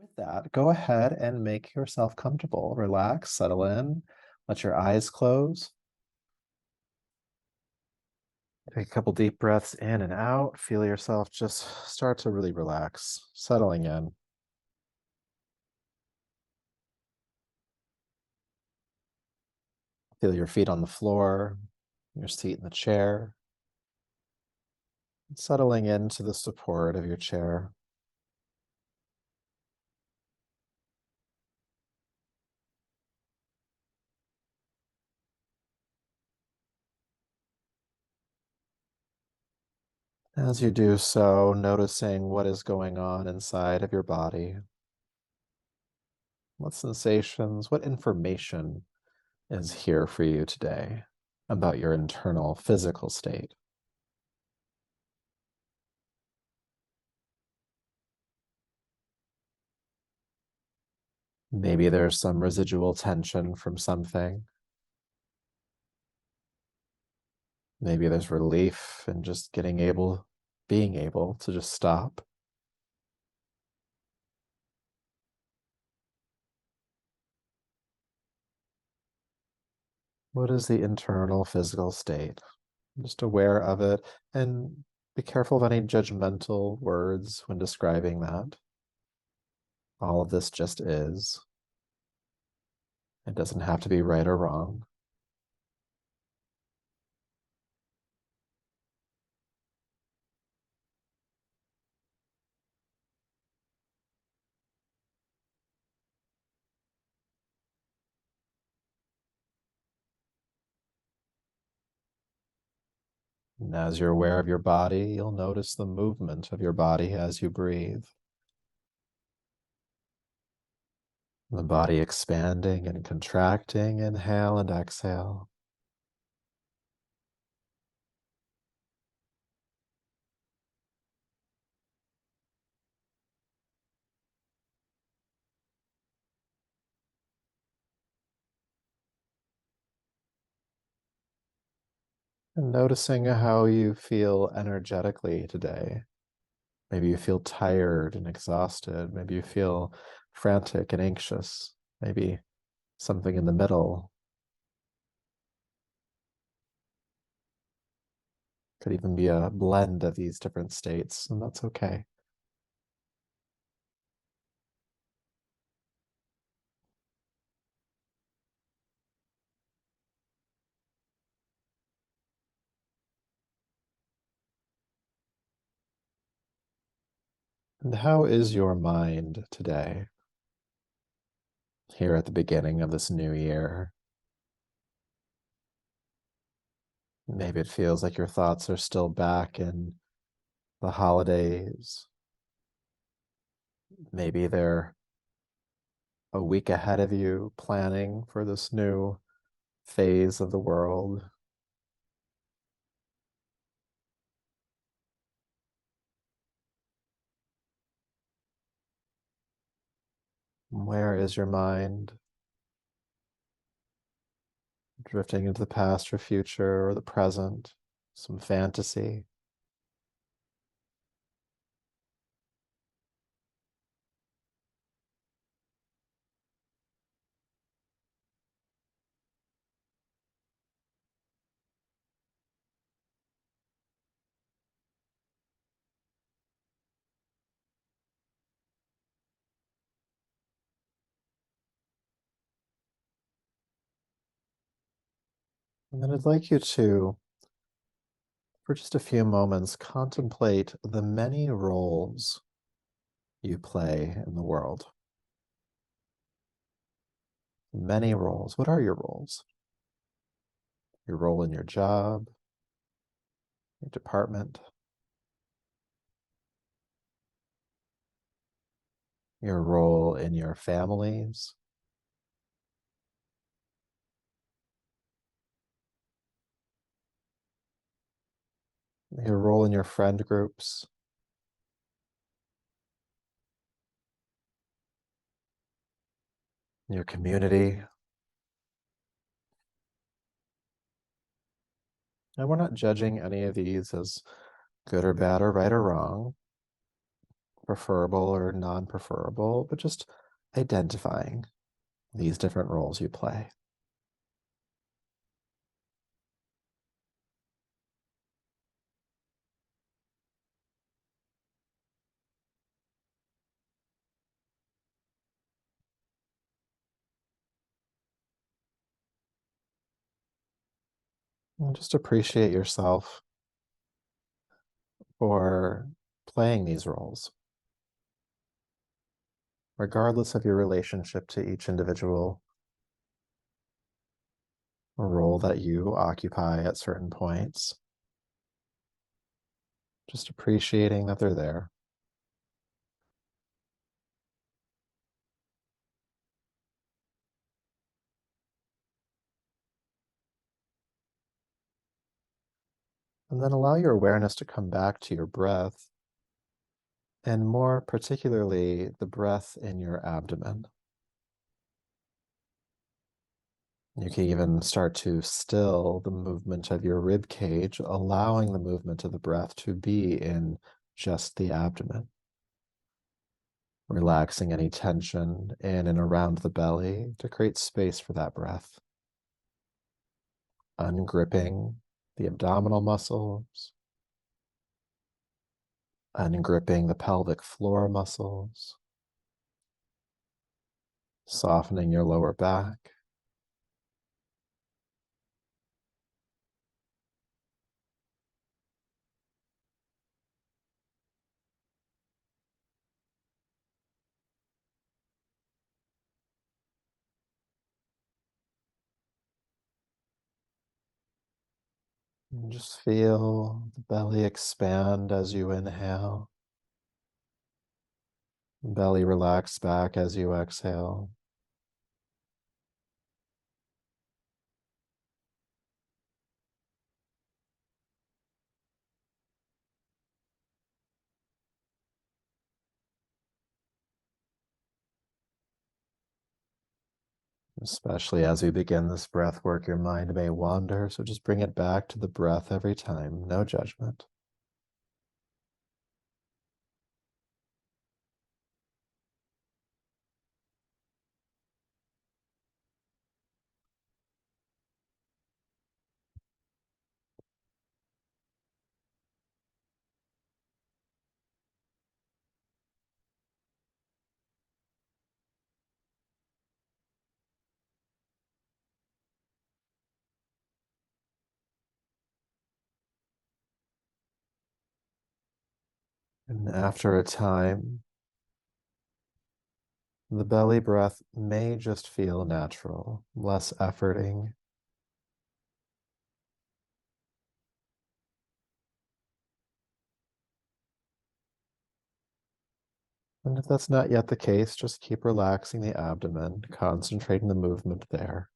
With that, go ahead and make yourself comfortable. Relax, settle in, let your eyes close. Take a couple deep breaths in and out. Feel yourself just start to really relax, settling in. Feel your feet on the floor, your seat in the chair, settling into the support of your chair. As you do so, noticing what is going on inside of your body. What sensations, what information is here for you today about your internal physical state? Maybe there's some residual tension from something. Maybe there's relief in just being able to just stop. What is the internal physical state? Just aware of it and be careful of any judgmental words when describing that. All of this just is. It doesn't have to be right or wrong. And as you're aware of your body, you'll notice the movement of your body as you breathe. The body expanding and contracting, inhale and exhale. And noticing how you feel energetically today. Maybe you feel tired and exhausted. Maybe you feel frantic and anxious. Maybe something in the middle. Could even be a blend of these different states, and that's okay. And how is your mind today, here at the beginning of this new year? Maybe it feels like your thoughts are still back in the holidays. Maybe they're a week ahead of you planning for this new phase of the world. Where is your mind? Drifting into the past or future or the present, some fantasy. And then I'd like you to, for just a few moments, contemplate the many roles you play in the world. Many roles. What are your roles? Your role in your job, your department, your role in your families, your role in your friend groups, your community. And we're not judging any of these as good or bad or right or wrong. preferable or non-preferable, but just identifying these different roles you play. And just appreciate yourself for playing these roles, regardless of your relationship to each individual role that you occupy at certain points. Just appreciating that they're there. And then allow your awareness to come back to your breath, and more particularly the breath in your abdomen. You can even start to still the movement of your rib cage, allowing the movement of the breath to be in just the abdomen. Relaxing any tension in and around the belly to create space for that breath. Ungripping the abdominal muscles, ungripping the pelvic floor muscles, softening your lower back. And just feel the belly expand as you inhale. Belly relax back as you exhale. Especially as we begin this breath work, your mind may wander, so just bring it back to the breath every time, no judgment. And after a time, the belly breath may just feel natural, less efforting. And if that's not yet the case, just keep relaxing the abdomen, concentrating the movement there.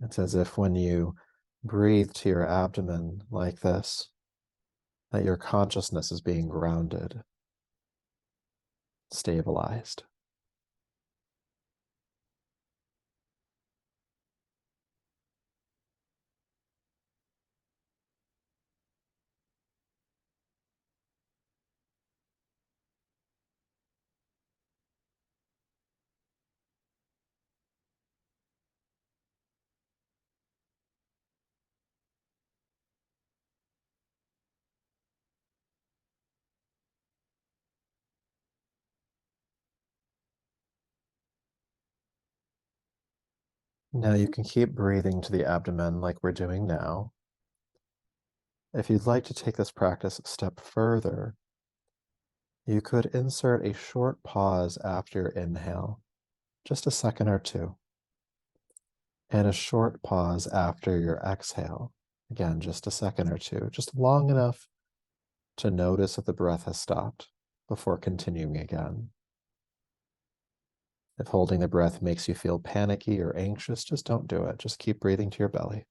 It's as if when you breathe to your abdomen like this, that your consciousness is being grounded, stabilized. Now you can keep breathing to the abdomen like we're doing now. If you'd like to take this practice a step further, you could insert a short pause after your inhale, just a second or two, and a short pause after your exhale, again, just a second or two, just long enough to notice that the breath has stopped before continuing again. If holding the breath makes you feel panicky or anxious, just don't do it. Just keep breathing to your belly.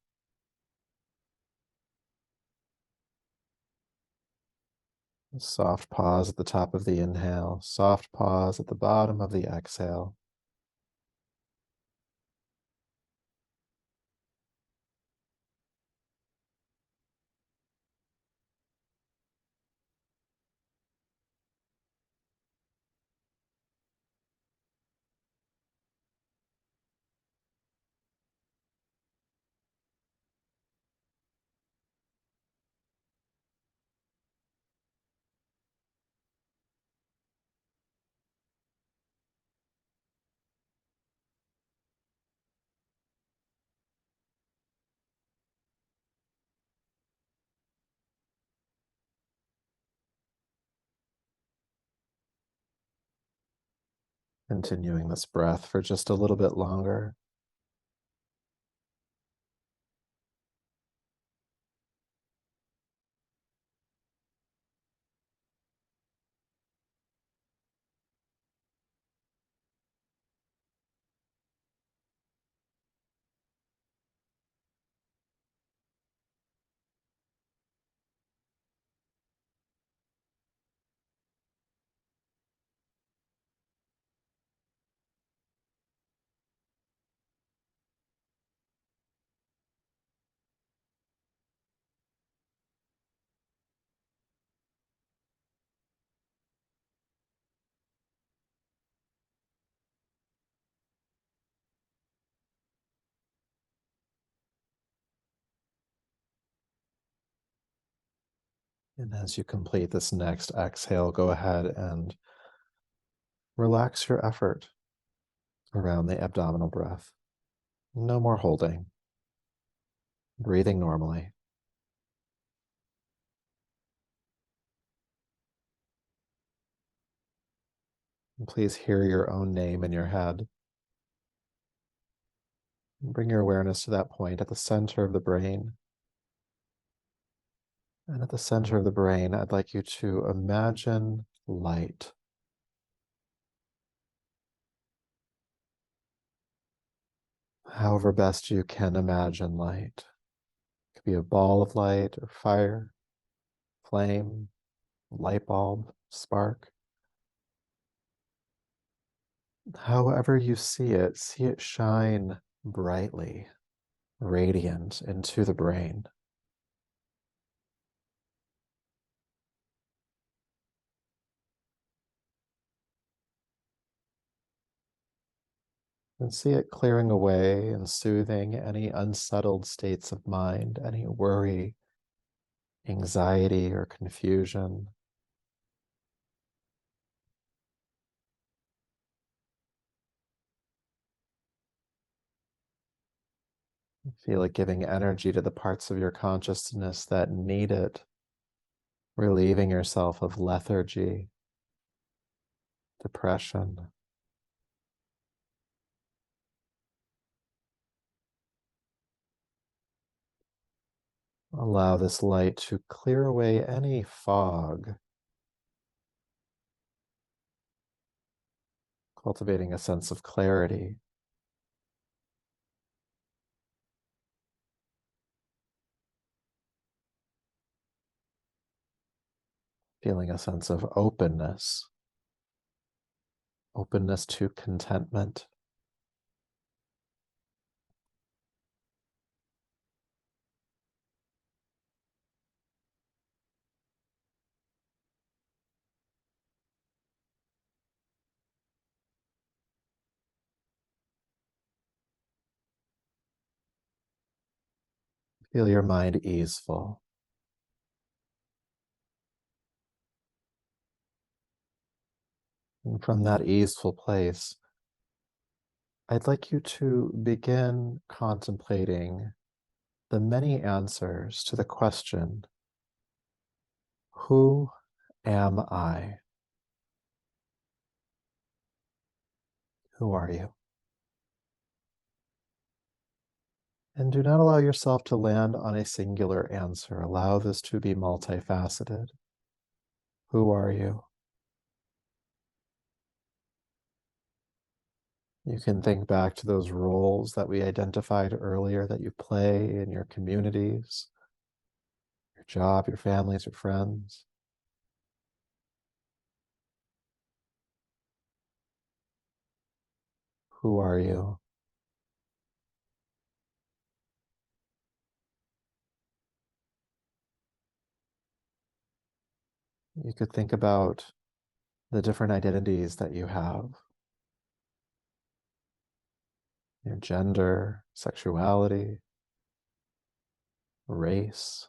Soft pause at the top of the inhale, soft pause at the bottom of the exhale. Continuing this breath for just a little bit longer. And as you complete this next exhale, go ahead and relax your effort around the abdominal breath. No more holding. Breathing normally. And please hear your own name in your head. Bring your awareness to that point at the center of the brain. And at the center of the brain, I'd like you to imagine light. However best you can imagine light. It could be a ball of light or fire, flame, light bulb, spark. However you see it shine brightly, radiant into the brain. And see it clearing away and soothing any unsettled states of mind, any worry, anxiety, or confusion. Feel it giving energy to the parts of your consciousness that need it, relieving yourself of lethargy, depression. Allow this light to clear away any fog, cultivating a sense of clarity. Feeling a sense of openness, openness to contentment. Feel your mind easeful. And from that easeful place, I'd like you to begin contemplating the many answers to the question, who am I? Who are you? And do not allow yourself to land on a singular answer. Allow this to be multifaceted. Who are you? You can think back to those roles that we identified earlier that you play in your communities, your job, your families, your friends. Who are you? You could think about the different identities that you have, your gender, sexuality, race,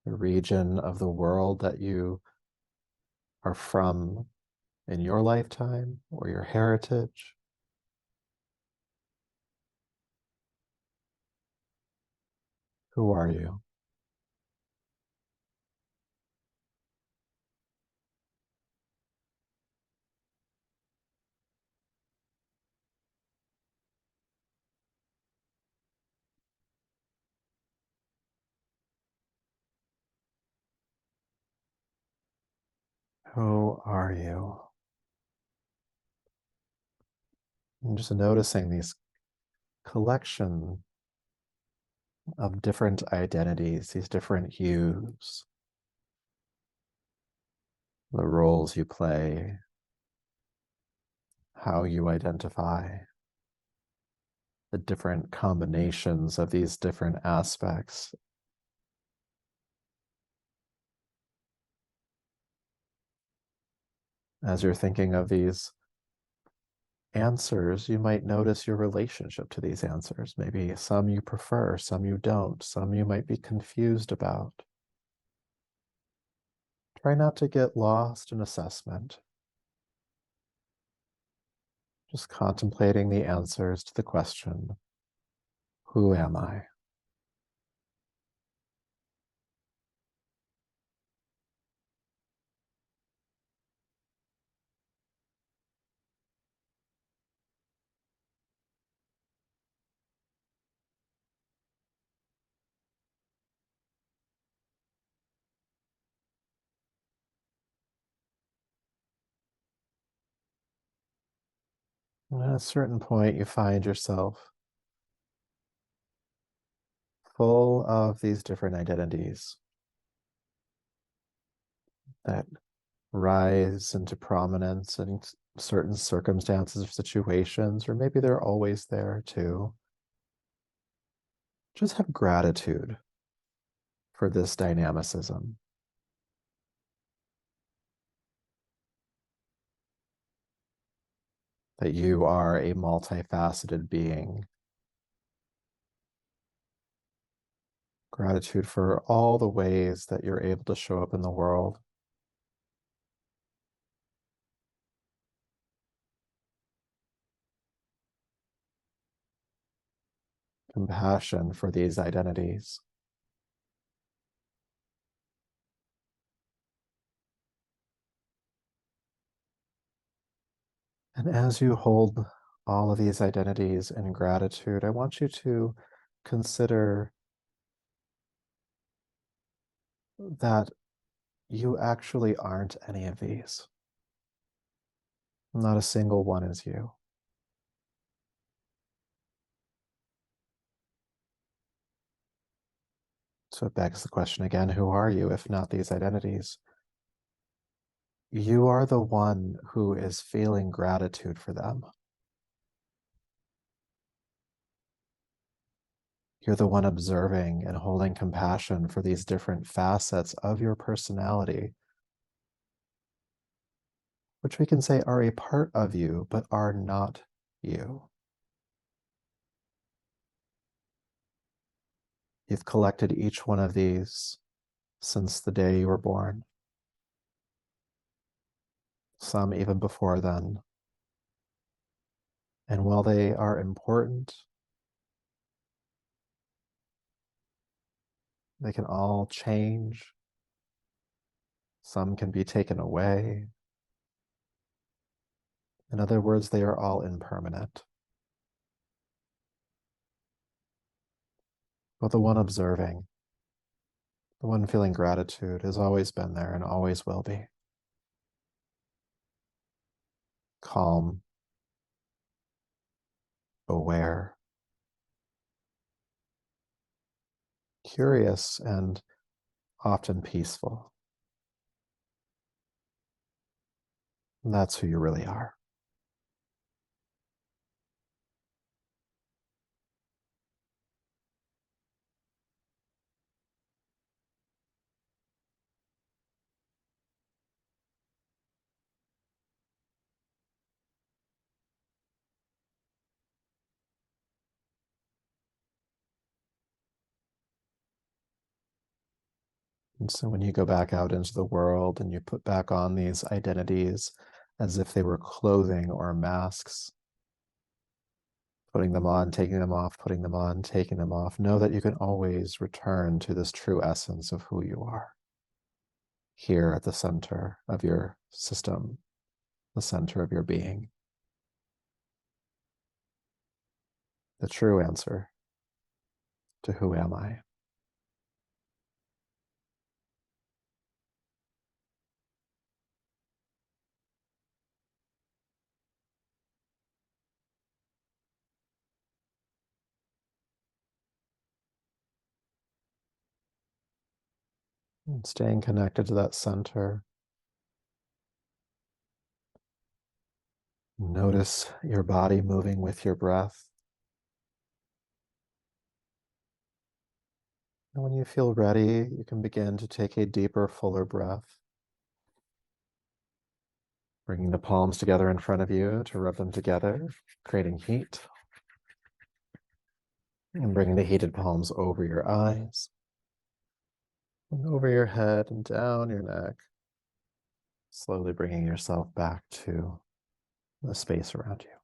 the region of the world that you are from in your lifetime or your heritage. Who are you? Who are you? And just noticing these collection of different identities, these different yous, the roles you play, how you identify, the different combinations of these different aspects. As you're thinking of these answers, you might notice your relationship to these answers. Maybe some you prefer, some you don't, some you might be confused about. Try not to get lost in assessment. Just contemplating the answers to the question, who am I? And at a certain point, you find yourself full of these different identities that rise into prominence in certain circumstances or situations, or maybe they're always there too. Just have gratitude for this dynamicism, that you are a multifaceted being. Gratitude for all the ways that you're able to show up in the world. Compassion for these identities. And as you hold all of these identities in gratitude, I want you to consider that you actually aren't any of these. Not a single one is you. So it begs the question again, who are you if not these identities? You are the one who is feeling gratitude for them. You're the one observing and holding compassion for these different facets of your personality, which we can say are a part of you, but are not you. You've collected each one of these since the day you were born, some even before then. And while they are important, they can all change. Some can be taken away. In other words, they are all impermanent. But the one observing, the one feeling gratitude has always been there and always will be. Calm, aware, curious, and often peaceful. And that's who you really are. And so when you go back out into the world and you put back on these identities as if they were clothing or masks, putting them on, taking them off, putting them on, taking them off, know that you can always return to this true essence of who you are. Here at the center of your system, the center of your being. The true answer to who am I? And staying connected to that center. Notice your body moving with your breath. And when you feel ready, you can begin to take a deeper, fuller breath. Bringing the palms together in front of you to rub them together, creating heat. And bringing the heated palms over your eyes, and over your head and down your neck. Slowly bringing yourself back to the space around you.